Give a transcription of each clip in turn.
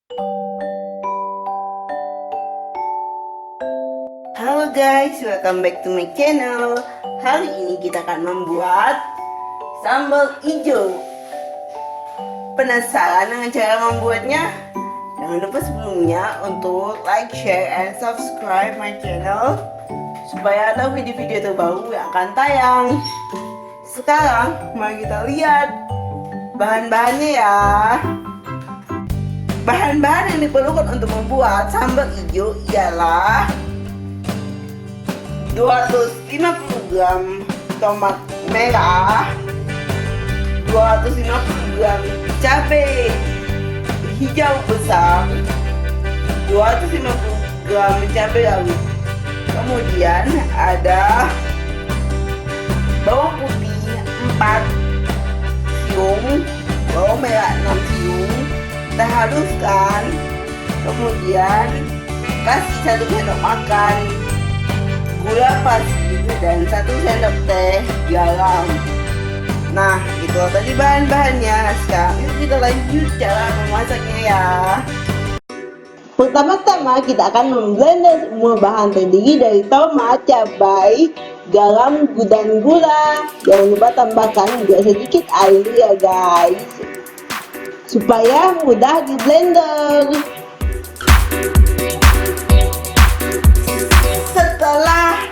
Halo guys, welcome back to my channel. Hari ini kita akan membuat sambal hijau. Penasaran dengan cara membuatnya? Jangan lupa sebelumnya untuk like, share, and subscribe my channel supaya tahu video-video terbaru yang akan tayang. Sekarang mari kita lihat bahan-bahannya ya. Bahan-bahan yang diperlukan untuk membuat sambal hijau ialah 250 gram tomat merah, 250 gram cabai hijau besar, 250 gram cabai rawit. Kemudian ada bawang putih 4 siung, bawang merah 6 siung. Kita haluskan, kemudian kasih 1 sendok makan gula pasir dan 1 sendok teh garam. Nah, itu tadi bahan-bahannya. Sekarang yuk kita lanjut cara memasaknya ya. Pertama-tama kita akan memblender semua bahan terdiri dari tomat, cabai, garam, dan gula. Jangan lupa tambahkan juga sedikit air ya guys, supaya mudah di blender. Setelah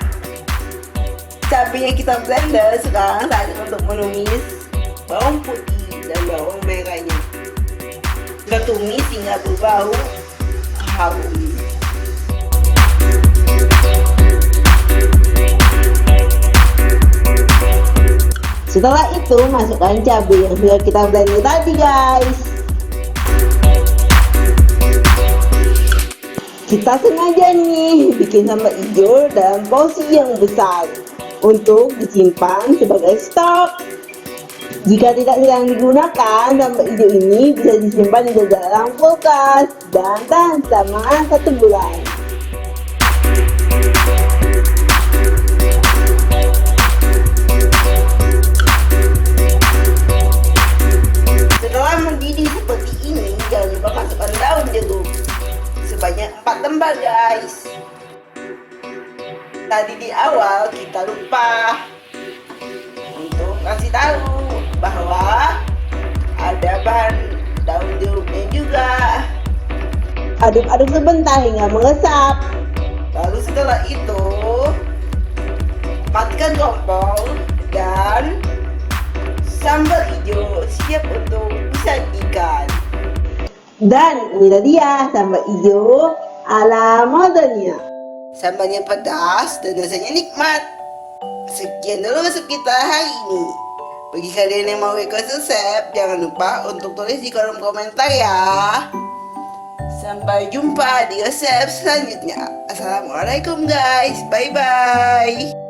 cabenya kita blender, sekarang saatnya untuk menumis bawang putih dan bawang merahnya. Kita tumis hingga berbau harum. Setelah itu masukkan cabai yang sudah kita blender tadi guys. Kita sengaja nih bikin sambal hijau dalam porsi yang besar untuk disimpan sebagai stok. Jika tidak sedang digunakan, sambal hijau ini bisa disimpan di dalam kulkas dan tahan selama 1 bulan. Setelah mendidih seperti ini, jangan lupa masukkan daun jeruk sebanyak 4 lembar guys. Tadi di awal kita lupa untuk kasih tahu bahwa ada bahan daun jeruknya juga. Aduk-aduk sebentar hingga meresap. Lalu setelah itu matikan kompor dan sambal hijau siap untuk disajikan. Dan inilah dia sambal hijau ala modernnya. Sambalnya pedas dan rasanya nikmat. Sekian dulu resep kita hari ini. Bagi kalian yang mau request resep, jangan lupa untuk tulis di kolom komentar ya. Sampai jumpa di resep selanjutnya. Assalamualaikum guys, bye bye.